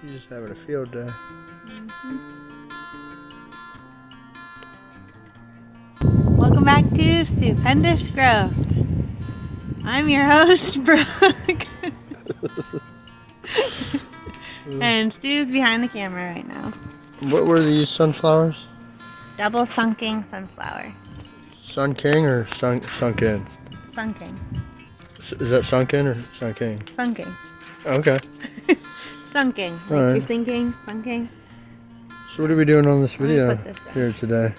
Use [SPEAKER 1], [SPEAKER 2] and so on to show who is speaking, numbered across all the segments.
[SPEAKER 1] She's just having a field day.
[SPEAKER 2] Welcome back to Stupendous Grove. I'm your host, Brooke. And Stu's behind the camera right now.
[SPEAKER 1] What were these sunflowers?
[SPEAKER 2] Double sunking sunflower.
[SPEAKER 1] Sun King or sunken?
[SPEAKER 2] Sunking.
[SPEAKER 1] Is that sunken or sunking?
[SPEAKER 2] Sunking.
[SPEAKER 1] Okay.
[SPEAKER 2] Sunking. Like
[SPEAKER 1] All right.
[SPEAKER 2] you're thinking, sunking.
[SPEAKER 1] So what are we doing on this video
[SPEAKER 2] put this down.
[SPEAKER 1] here today?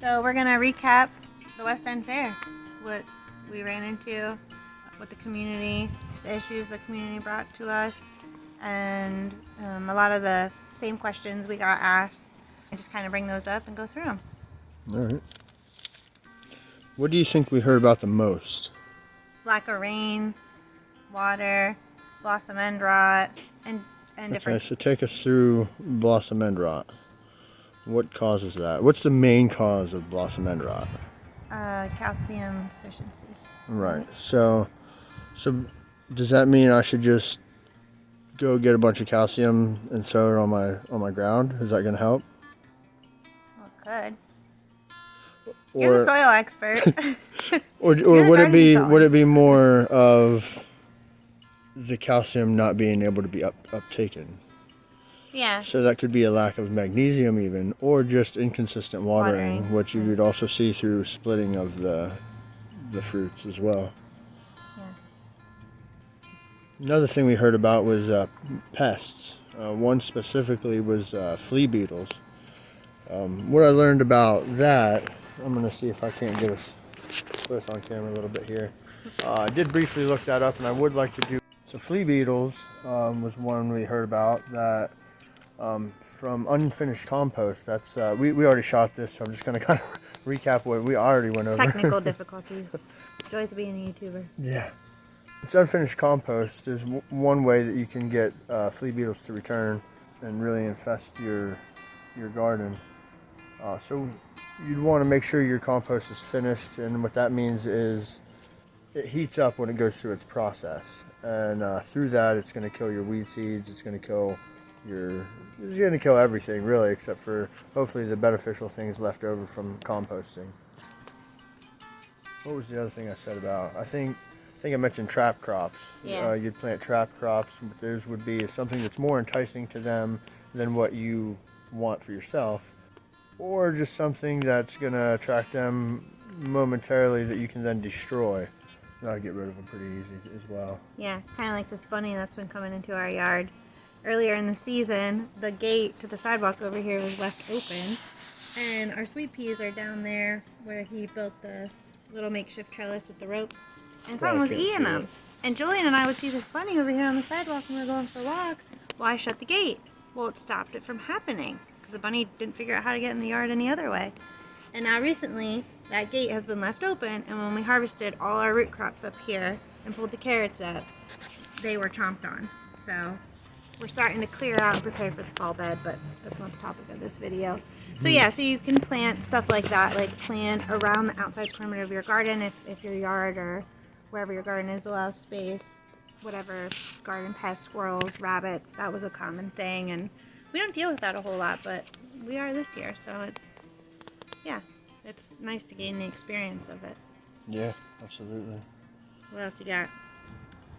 [SPEAKER 2] So we're going to recap the West End Fair. What we ran into, what the community, the issues the community brought to us, and a lot of the same questions we got asked. And just kind of bring those up and go through them.
[SPEAKER 1] All right. What do you think we heard about the most?
[SPEAKER 2] Lack of rain, water, blossom end rot, and different.
[SPEAKER 1] Okay, so take us through blossom end rot. What causes that? What's the main cause of blossom end rot?
[SPEAKER 2] Calcium deficiency.
[SPEAKER 1] Right. So does that mean I should just go get a bunch of calcium and sow it on my ground? Is that going to help?
[SPEAKER 2] Well, it could. You're the soil expert.
[SPEAKER 1] or would it be more of the calcium not being able to be uptaken?
[SPEAKER 2] Yeah.
[SPEAKER 1] So that could be a lack of magnesium even, or just inconsistent watering. Which you would also see through splitting of the fruits as well.
[SPEAKER 2] Yeah.
[SPEAKER 1] Another thing we heard about was pests. One specifically was flea beetles. What I learned about that, I'm going to see if I can't get us both on camera a little bit here. I did briefly look that up, and I would like to do. So flea beetles was one we heard about that from unfinished compost. That's we already shot this, so I'm just going to kind of recap what we already went over.
[SPEAKER 2] Technical difficulties. Joys of being a YouTuber.
[SPEAKER 1] Yeah. It's unfinished compost. There's one way that you can get flea beetles to return and really infest your garden. So you'd want to make sure your compost is finished, and what that means is it heats up when it goes through its process, and through that it's going to kill your weed seeds. It's going to kill everything really, except for hopefully the beneficial things left over from composting. What was the other thing I said about? I think I mentioned trap crops.
[SPEAKER 2] Yeah.
[SPEAKER 1] You'd plant trap crops. Theirs would be something that's more enticing to them than what you want for yourself, or just something that's going to attract them momentarily that you can then destroy. That'll get rid of them pretty easy as well.
[SPEAKER 2] Yeah, kind of like this bunny that's been coming into our yard. Earlier in the season, the gate to the sidewalk over here was left open, and our sweet peas are down there where he built the little makeshift trellis with the rope, and someone was eating them. And Julian and I would see this bunny over here on the sidewalk when we were going for walks. Well, I shut the gate. Well, it stopped it from happening because the bunny didn't figure out how to get in the yard any other way. And now recently, that gate has been left open, and when we harvested all our root crops up here and pulled the carrots up, they were chomped on. So we're starting to clear out and prepare for the fall bed, but that's not the topic of this video. So yeah, so you can plant stuff like that, like plant around the outside perimeter of your garden if your yard or wherever your garden is allows space. Whatever garden pests, squirrels, rabbits, that was a common thing, and we don't deal with that a whole lot, but we are this year, so it's nice to gain the experience of it.
[SPEAKER 1] Yeah, absolutely.
[SPEAKER 2] What else you got?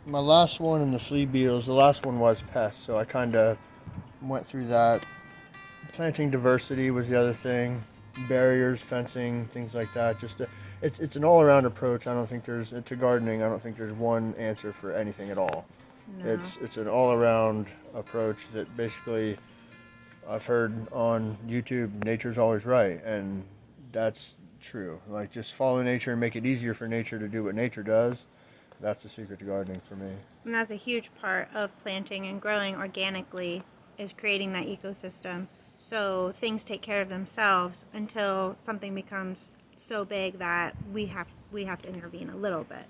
[SPEAKER 1] My last one in the flea beetles, the last one was pests, so I kind of went through that. Planting diversity was the other thing. Barriers, fencing, things like that. It's an all-around approach. I don't think to gardening. I don't think there's one answer for anything at all.
[SPEAKER 2] No.
[SPEAKER 1] It's an all-around approach that basically I've heard on YouTube. Nature's always right, and that's true. Like, just follow nature and make it easier for nature to do what nature does. That's the secret to gardening for me.
[SPEAKER 2] And that's a huge part of planting and growing organically, is creating that ecosystem so things take care of themselves until something becomes so big that we have to intervene a little bit.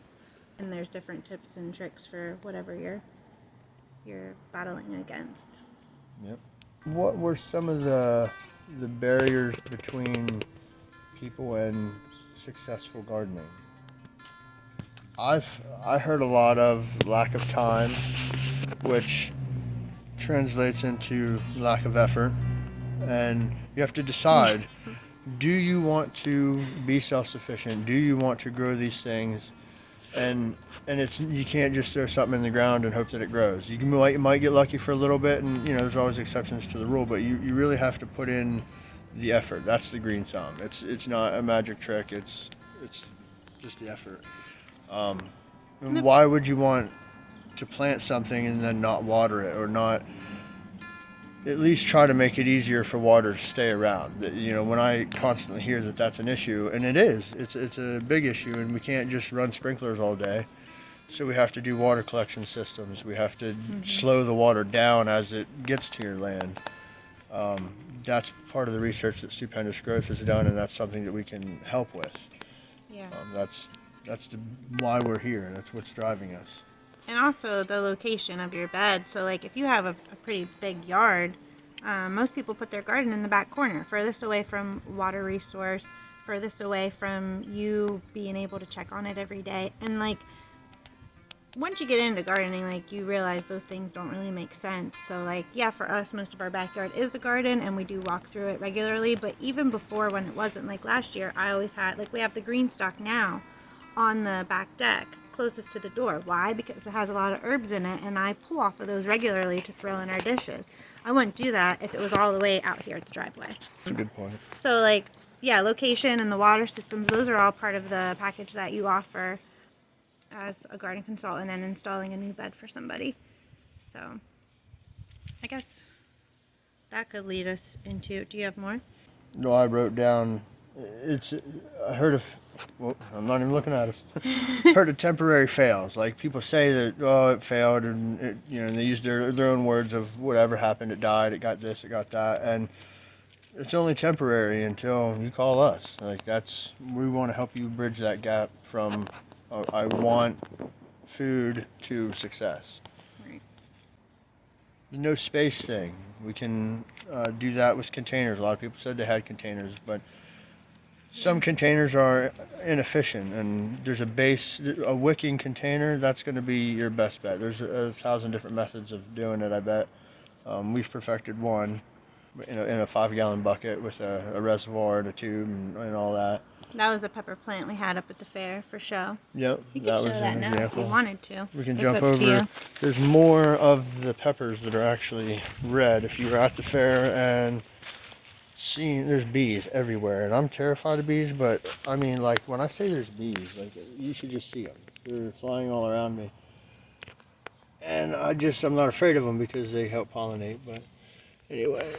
[SPEAKER 2] And there's different tips and tricks for whatever you're battling against.
[SPEAKER 1] Yep. What were some of the barriers between people and successful gardening? I heard a lot of lack of time, which translates into lack of effort, and you have to decide, do you want to be self-sufficient? Do you want to grow these things? And it's, you can't just throw something in the ground and hope that it grows. You might get lucky for a little bit, and there's always exceptions to the rule, but you really have to put in the effort. That's the green thumb. It's not a magic trick. It's just the effort. And why would you want to plant something and then not water it, or not at least try to make it easier for water to stay around? When I constantly hear that that's an issue, and it is, it's a big issue, and we can't just run sprinklers all day. So we have to do water collection systems. We have to slow the water down as it gets to your land. That's part of the research that Stupendous Growth has done, and that's something that we can help with.
[SPEAKER 2] Yeah.
[SPEAKER 1] That's why we're here. That's what's driving us.
[SPEAKER 2] And also the location of your bed. So like if you have a pretty big yard, most people put their garden in the back corner, furthest away from water resource, furthest away from you being able to check on it every day. And like once you get into gardening, like you realize those things don't really make sense. So like, yeah, for us, most of our backyard is the garden, and we do walk through it regularly. But even before, when it wasn't, like last year, I always had, like we have the green stalk now on the back deck closest to the door. Why? Because it has a lot of herbs in it, and I pull off of those regularly to throw in our dishes. I wouldn't do that if it was all the way out here at the driveway.
[SPEAKER 1] That's a good point.
[SPEAKER 2] So like, yeah, location and the water systems, those are all part of the package that you offer as a garden consultant and installing a new bed for somebody. So I guess that could lead us into, do you have more?
[SPEAKER 1] No, I wrote down, I heard of, well, I'm not even looking at us. Heard of temporary fails. Like people say that, oh, it failed, and and they use their own words of whatever happened, it died, it got this, it got that, and it's only temporary until you call us. Like we want to help you bridge that gap from I want food to success.
[SPEAKER 2] Right.
[SPEAKER 1] The no space thing. We can do that with containers. A lot of people said they had containers, but some containers are inefficient, and there's a wicking container, that's going to be your best bet. There's 1,000 different methods of doing it, I bet. We've perfected one in a 5-gallon bucket with a reservoir and a tube and all that.
[SPEAKER 2] That was the pepper plant we had up at the fair for show.
[SPEAKER 1] Yep,
[SPEAKER 2] You could
[SPEAKER 1] that
[SPEAKER 2] show
[SPEAKER 1] was
[SPEAKER 2] that
[SPEAKER 1] an
[SPEAKER 2] now
[SPEAKER 1] example.
[SPEAKER 2] if you wanted to.
[SPEAKER 1] We can
[SPEAKER 2] It's
[SPEAKER 1] jump
[SPEAKER 2] up to
[SPEAKER 1] over.
[SPEAKER 2] you.
[SPEAKER 1] There's more of the peppers that are actually red. If you were at the fair and there's bees everywhere, and I'm terrified of bees, but I mean, like when I say there's bees, like you should just see them. They're flying all around me, and I'm not afraid of them because they help pollinate. But anyway,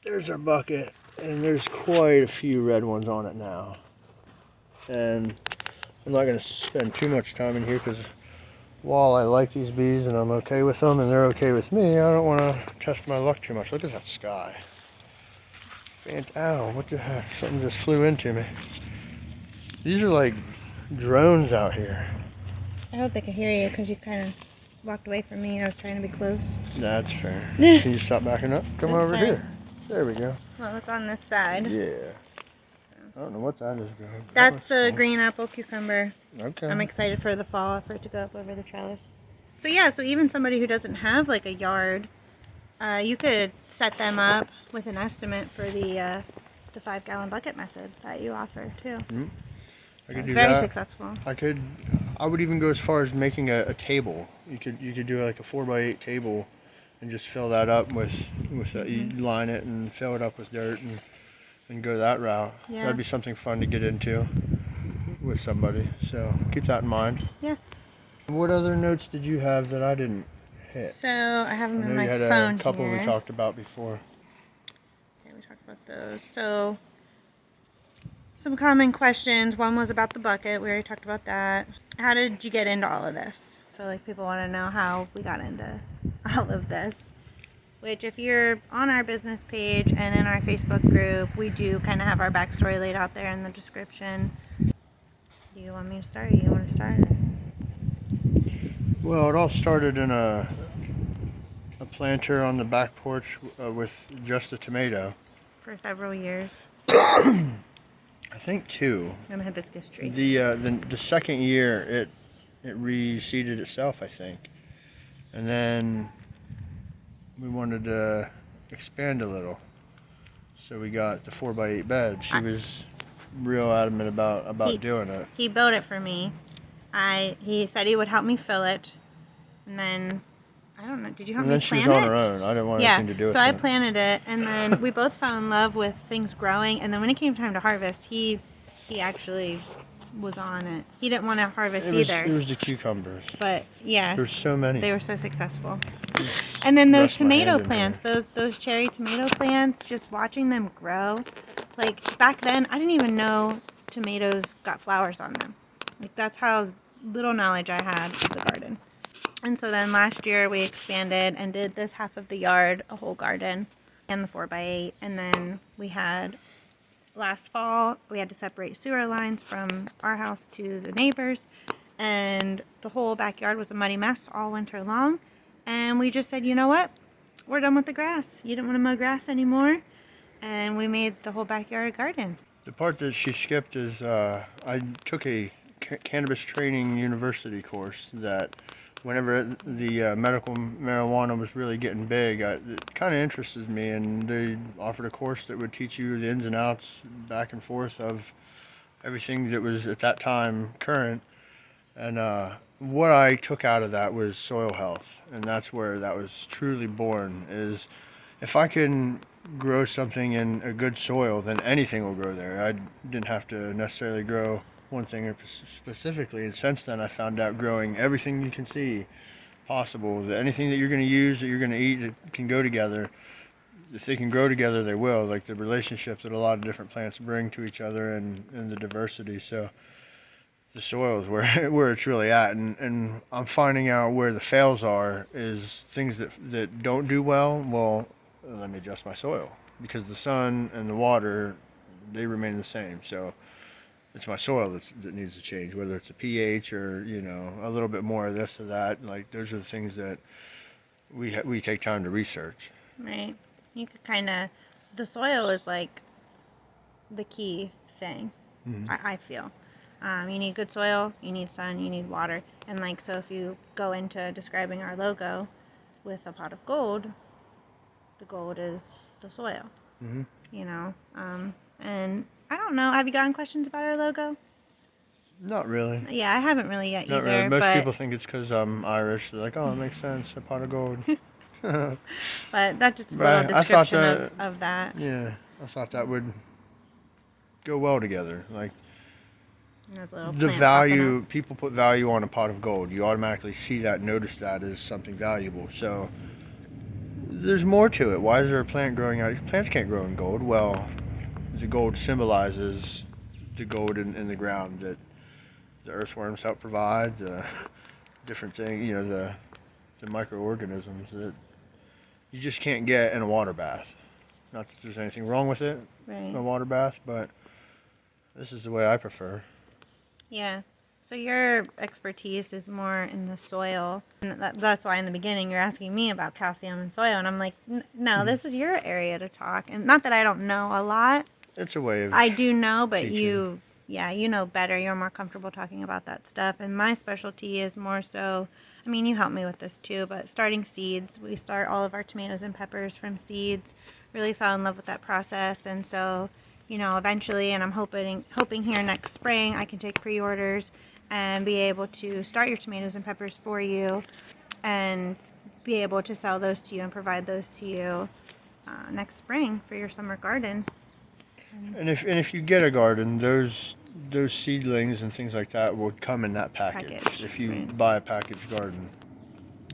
[SPEAKER 1] there's our bucket, and there's quite a few red ones on it now. And I'm not going to spend too much time in here because while I like these bees and I'm okay with them and they're okay with me, I don't want to test my luck too much. Look at that sky. Ow, what the heck? Something just flew into me. These are like drones out here.
[SPEAKER 2] I hope they could hear you because you kind of walked away from me. I was trying to be close.
[SPEAKER 1] That's fair. Can you stop backing up? Come over
[SPEAKER 2] Sorry.
[SPEAKER 1] here. There we go.
[SPEAKER 2] Well, it's on this side.
[SPEAKER 1] Yeah. I don't know what that is, girl.
[SPEAKER 2] That's the green apple cucumber.
[SPEAKER 1] Okay.
[SPEAKER 2] I'm excited for the fall for it to go up over the trellis. So yeah, so even somebody who doesn't have like a yard, you could set them up with an estimate for the 5-gallon bucket method that you offer too.
[SPEAKER 1] Mm-hmm. I could do
[SPEAKER 2] Very
[SPEAKER 1] that.
[SPEAKER 2] successful.
[SPEAKER 1] I would even go as far as making a table. You could do like a 4x8 table and just fill that up with you line it and fill it up with dirt and go that route.
[SPEAKER 2] Yeah.
[SPEAKER 1] That'd be something fun to get into with somebody. So keep that in mind.
[SPEAKER 2] Yeah.
[SPEAKER 1] What other notes did you have that I didn't hit?
[SPEAKER 2] So I have them
[SPEAKER 1] I
[SPEAKER 2] in
[SPEAKER 1] know
[SPEAKER 2] my
[SPEAKER 1] you had
[SPEAKER 2] phone
[SPEAKER 1] a couple
[SPEAKER 2] here.
[SPEAKER 1] we talked about before.
[SPEAKER 2] Okay, we talked about those. So some common questions. One was about the bucket. We already talked about that. How did you get into all of this? So like people want to know how we got into all of this. Which if you're on our business page and in our Facebook group, we do kind of have our backstory laid out there in the description. Do you want me to start? You want to start?
[SPEAKER 1] Well, it all started in a planter on the back porch with just a tomato.
[SPEAKER 2] For several years.
[SPEAKER 1] I think 2.
[SPEAKER 2] And a hibiscus tree.
[SPEAKER 1] The second year it reseeded itself, I think, and then we wanted to expand a little. So we got the 4x8 bed. She was real adamant about doing it.
[SPEAKER 2] He built it for me. He said he would help me fill it, and then I don't know. Did you help me
[SPEAKER 1] she was
[SPEAKER 2] plant
[SPEAKER 1] on
[SPEAKER 2] it?
[SPEAKER 1] her own. I didn't want
[SPEAKER 2] Yeah.
[SPEAKER 1] anything to do with
[SPEAKER 2] So
[SPEAKER 1] it.
[SPEAKER 2] I planted it, and then we both fell in love with things growing. And then when it came time to harvest, he actually was on it. He didn't want to harvest either.
[SPEAKER 1] It was the cucumbers.
[SPEAKER 2] But yeah,
[SPEAKER 1] There's so many.
[SPEAKER 2] they were so successful. And then those
[SPEAKER 1] Rest my
[SPEAKER 2] tomato
[SPEAKER 1] hand in
[SPEAKER 2] plants,
[SPEAKER 1] there.
[SPEAKER 2] those cherry tomato plants, just watching them grow. Like back then, I didn't even know tomatoes got flowers on them. Like that's how little knowledge I had of the garden. And so then last year we expanded and did this half of the yard, a whole garden, and the 4x8. And then we had last fall, we had to separate sewer lines from our house to the neighbors. And the whole backyard was a muddy mess all winter long. And we just said, you know what? We're done with the grass. You didn't want to mow grass anymore. And we made the whole backyard a garden.
[SPEAKER 1] The part that she skipped is I took a cannabis training university course that whenever the medical marijuana was really getting big, it kind of interested me, and they offered a course that would teach you the ins and outs back and forth of everything that was at that time current. And what I took out of that was soil health, and that's where that was truly born, is if I can grow something in a good soil, then anything will grow there. I didn't have to necessarily grow one thing specifically, and since then I found out growing everything you can see possible, that anything that you're going to use, that you're going to eat, it can go together. If they can grow together, they will, like the relationships that a lot of different plants bring to each other, and the diversity. So the soil is where it's really at, and I'm finding out where the fails are is things that don't do well, let me adjust my soil, because the sun and the water, they remain the same. So it's my soil that needs to change, whether it's a pH or, you know, a little bit more of this or that. Like, those are the things that we take time to research.
[SPEAKER 2] Right. You could kind of, the soil is like the key thing, I feel. You need good soil, you need sun, you need water. And like, so if you go into describing our logo with a pot of gold, the gold is the soil, you know. And I don't know, have you gotten questions about our logo?
[SPEAKER 1] Not really.
[SPEAKER 2] Yeah, I haven't really yet
[SPEAKER 1] Not
[SPEAKER 2] either.
[SPEAKER 1] really. Most
[SPEAKER 2] but,
[SPEAKER 1] people think it's because I'm Irish. They're like, oh, it makes sense, a pot of gold.
[SPEAKER 2] But that's just a
[SPEAKER 1] But
[SPEAKER 2] little
[SPEAKER 1] I thought
[SPEAKER 2] description of that.
[SPEAKER 1] Yeah, I thought that would go well together. Like,
[SPEAKER 2] There's a little
[SPEAKER 1] the
[SPEAKER 2] plant
[SPEAKER 1] value,
[SPEAKER 2] popping
[SPEAKER 1] people put value on a pot of gold. You automatically see that, notice that as something valuable. So there's more to it. Why is there a plant growing out? Plants can't grow in gold. Well, the gold symbolizes the gold in the ground that the earthworms help provide, the different things, you know, the microorganisms that you just can't get in a water bath. Not that there's anything wrong with it,
[SPEAKER 2] Right.
[SPEAKER 1] a water bath, but this is the way I prefer.
[SPEAKER 2] Yeah. So your expertise is more in the soil. And that's why in the beginning you're asking me about calcium and soil. And I'm like, no, this is your area to talk. And not that I don't know a lot.
[SPEAKER 1] It's a way of
[SPEAKER 2] I do know, but
[SPEAKER 1] teaching.
[SPEAKER 2] you know better. You're more comfortable talking about that stuff. And my specialty is more so, I mean, you help me with this too, but starting seeds. We start all of our tomatoes and peppers from seeds. Really fell in love with that process. And so, you know, eventually, and I'm hoping here next spring, I can take pre-orders and be able to start your tomatoes and peppers for you and be able to sell those to you and provide those to you next spring for your summer garden.
[SPEAKER 1] And if you get a garden, those seedlings and things like that will come in that package if you
[SPEAKER 2] right.
[SPEAKER 1] buy a packaged garden.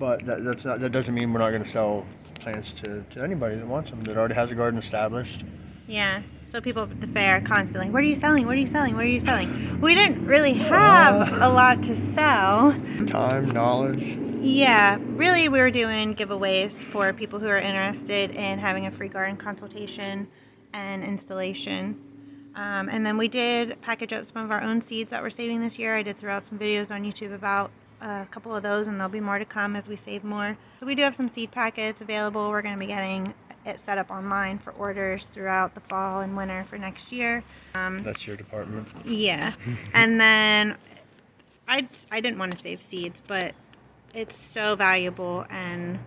[SPEAKER 1] But that doesn't mean we're not going to sell plants to anybody that wants them, that already has a garden established.
[SPEAKER 2] Yeah. So people at the fair constantly, what are you selling? What are you selling? What are you selling? We didn't really have a lot to sell.
[SPEAKER 1] Time, knowledge.
[SPEAKER 2] Yeah, really we were doing giveaways for people who are interested in having a free garden consultation and installation. And then we did package up some of our own seeds that we're saving this year. I did throw out some videos on YouTube about a couple of those, and there'll be more to come as we save more. So we do have some seed packets available. We're going to be getting it set up online for orders throughout the fall and winter for next year.
[SPEAKER 1] That's your department.
[SPEAKER 2] Yeah. And then I didn't want to save seeds, but it's so valuable, and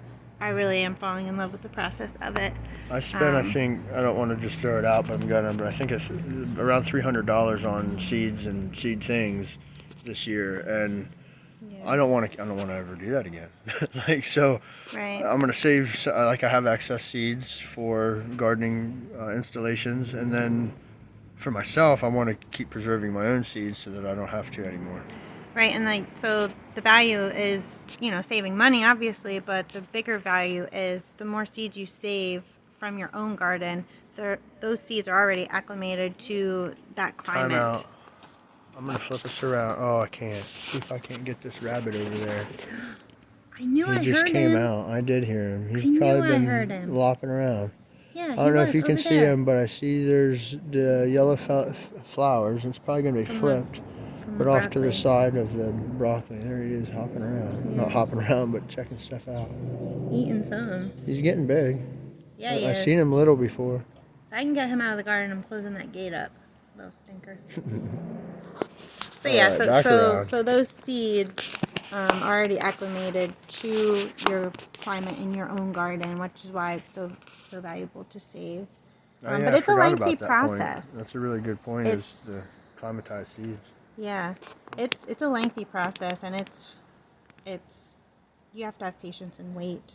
[SPEAKER 2] I really am falling in love with the process of it.
[SPEAKER 1] I spent, I think, I don't want to just throw it out, but I'm gonna. But I think it's around $300 on seeds and seed things this year, and
[SPEAKER 2] Yeah.
[SPEAKER 1] I don't want to ever do that again. Like, so,
[SPEAKER 2] Right.
[SPEAKER 1] I'm gonna save. Like, I have excess seeds for gardening installations, and then for myself, I want to keep preserving my own seeds so that I don't have to anymore.
[SPEAKER 2] Right, and like, so the value is, you know, saving money, obviously, but the bigger value is the more seeds you save from your own garden, those seeds are already acclimated to that climate.
[SPEAKER 1] Time out. I'm gonna flip us around. Oh, I can't. See if I can't get this rabbit over there.
[SPEAKER 2] I knew I heard him.
[SPEAKER 1] He just came out. I did hear him. He's probably been lopping around.
[SPEAKER 2] Yeah,
[SPEAKER 1] I don't know if you can see him, but I see there's the yellow flowers. It's probably gonna be flipped. But off to the side of the broccoli, there he is hopping around. Yeah. Not hopping around, but checking stuff out.
[SPEAKER 2] Eating some.
[SPEAKER 1] He's getting big.
[SPEAKER 2] Yeah, he is.
[SPEAKER 1] I've seen him little before.
[SPEAKER 2] If I can get him out of the garden, I'm closing that gate up. Little stinker. So yeah, so those seeds are already acclimated to your climate in your own garden, which is why it's so valuable to save. But it's a lengthy process.
[SPEAKER 1] That's a really good point. Is the climatized seeds.
[SPEAKER 2] Yeah, it's a lengthy process, and it's you have to have patience and wait.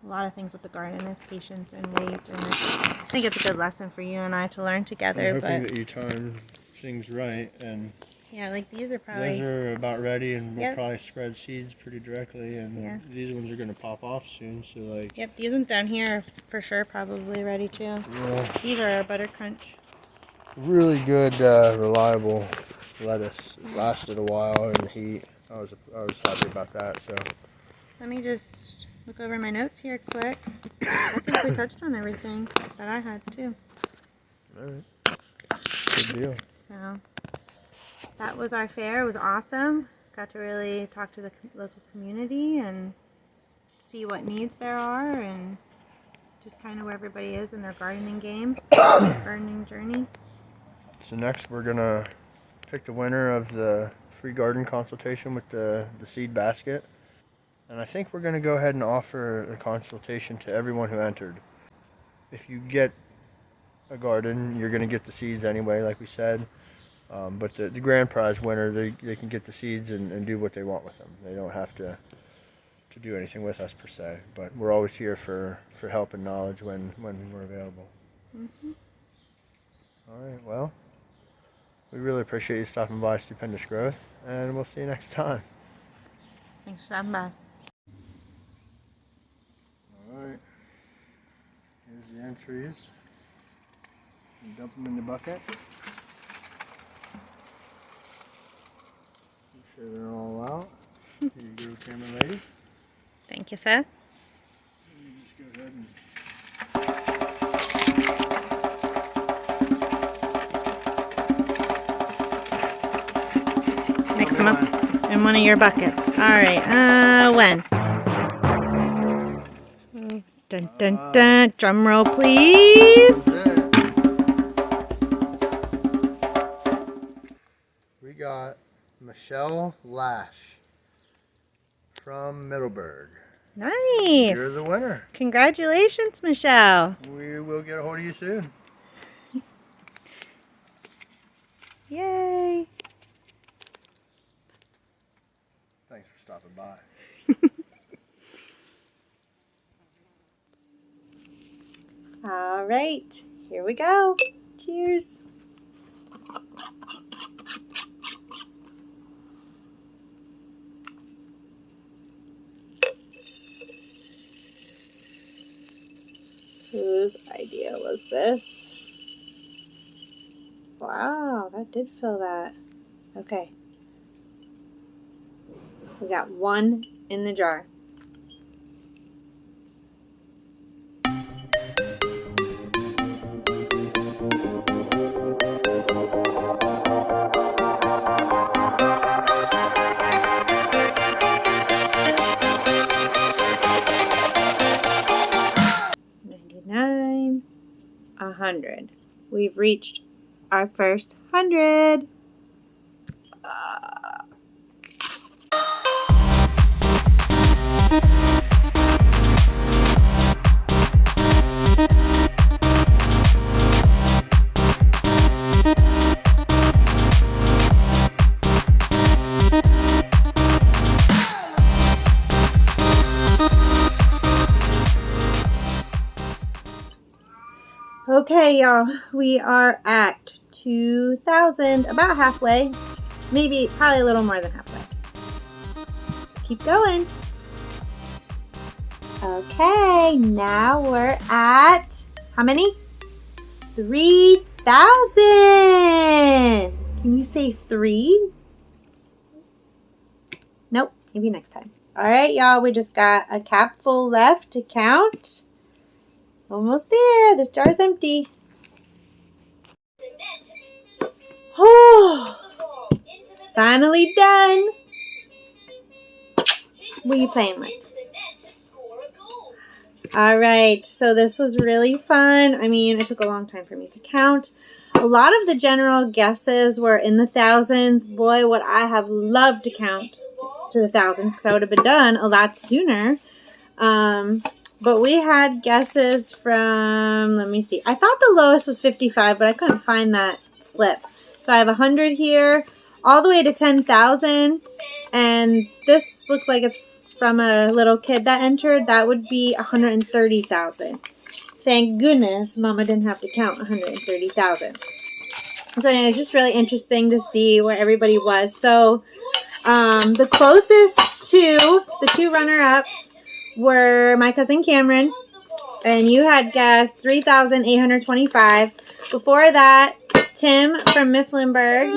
[SPEAKER 2] A lot of things with the garden is patience and wait, and I think it's a good lesson for you and I to learn together.
[SPEAKER 1] I'm hoping that you time things right, and
[SPEAKER 2] yeah, like these are probably...
[SPEAKER 1] Those are about ready, and we'll probably spread seeds pretty directly, and these ones are going to pop off soon, so like...
[SPEAKER 2] Yep, these ones down here are for sure probably ready too. Yeah. These are our Butter Crunch.
[SPEAKER 1] Really good, reliable lettuce. It lasted a while in the heat. I was happy about that, so...
[SPEAKER 2] Let me just look over my notes here quick. I think we touched on everything that I had too.
[SPEAKER 1] Alright. Good deal.
[SPEAKER 2] So... that was our fair. It was awesome. Got to really talk to the local community and see what needs there are and just kind of where everybody is in their gardening game, gardening journey.
[SPEAKER 1] So next we're going to pick the winner of the free garden consultation with the seed basket. And I think we're going to go ahead and offer a consultation to everyone who entered. If you get a garden, you're going to get the seeds anyway, like we said. But the grand prize winner, they can get the seeds and do what they want with them. They don't have to do anything with us per se. But we're always here for help and knowledge when we're available.
[SPEAKER 2] Mm-hmm.
[SPEAKER 1] All right, well, we really appreciate you stopping by Stupendous Growth, and we'll see you next time.
[SPEAKER 2] Thanks for stopping by.
[SPEAKER 1] All right, here's the entries. You dump them in the bucket. Make sure they're all out. Here you go, camera lady.
[SPEAKER 2] Thank you, Seth.
[SPEAKER 1] You just go ahead and
[SPEAKER 2] mix them up in one of your buckets. All right. When? Dun dun dun. Drum roll, please.
[SPEAKER 1] We got Michelle Lash from Middleburg.
[SPEAKER 2] Nice.
[SPEAKER 1] You're the winner.
[SPEAKER 2] Congratulations, Michelle.
[SPEAKER 1] We will get a hold of you soon.
[SPEAKER 2] Yay.
[SPEAKER 1] Thanks for stopping by.
[SPEAKER 2] All right, here we go. Cheers. Whose idea was this? Wow, that did fill that. Okay. We got one in the jar. $99, $100. We've reached our first 100. Okay, y'all, we are at 2,000, about halfway, maybe, probably a little more than halfway. Keep going. Okay, now we're at, how many? 3,000. Can you say 3? Nope, maybe next time. All right, y'all, we just got a cap full left to count. Almost there. This jar's empty. Oh, finally done. What are you playing with? All right, so this was really fun. I mean, it took a long time for me to count. A lot of the general guesses were in the thousands. Boy, would I have loved to count to the thousands because I would have been done a lot sooner. But we had guesses from, let me see. I thought the lowest was 55, but I couldn't find that slip. So I have 100 here, all the way to 10,000. And this looks like it's from a little kid that entered. That would be 130,000. Thank goodness Mama didn't have to count 130,000. So anyway, it's just really interesting to see where everybody was. So the closest to the two runner-ups were my cousin Cameron, and you had guessed 3,825. Before that, Tim from Mifflinburg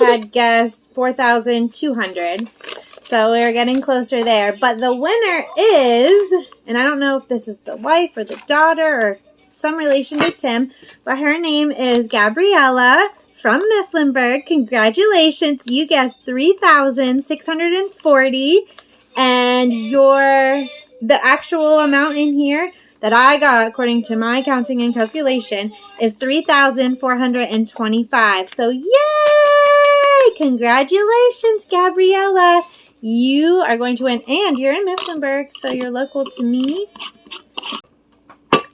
[SPEAKER 2] had guessed 4,200. So we were getting closer there. But the winner is, and I don't know if this is the wife or the daughter or some relation to Tim, but her name is Gabriella from Mifflinburg. Congratulations. You guessed 3,640. And the actual amount in here that I got, according to my counting and calculation, is 3,425. So, yay! Congratulations, Gabriella. You are going to win, and you're in Mifflinburg, so you're local to me.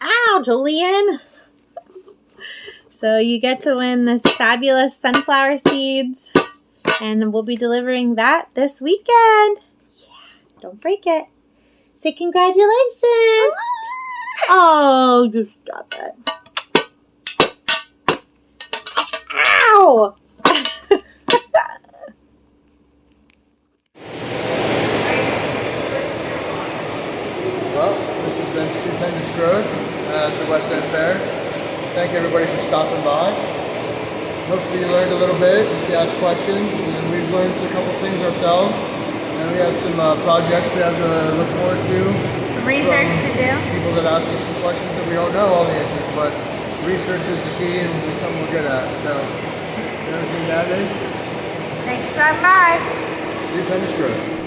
[SPEAKER 2] Ow, Julian! So you get to win this fabulous sunflower seeds, and we'll be delivering that this weekend. Yeah, don't break it. Say congratulations! Oh, just stop it. Ow!
[SPEAKER 1] Well, this has been Stupendous Growth at the West End Fair. Thank everybody for stopping by. Hopefully you learned a little bit if you asked questions, and we've learned a couple things ourselves. And we have some projects we have to look forward to.
[SPEAKER 2] Some research to do.
[SPEAKER 1] People that ask us some questions that we don't know all the answers, but research is the key and it's something we're good at. So, anything to add, Dave?
[SPEAKER 2] Thanks so much.
[SPEAKER 1] Stupendous Growth.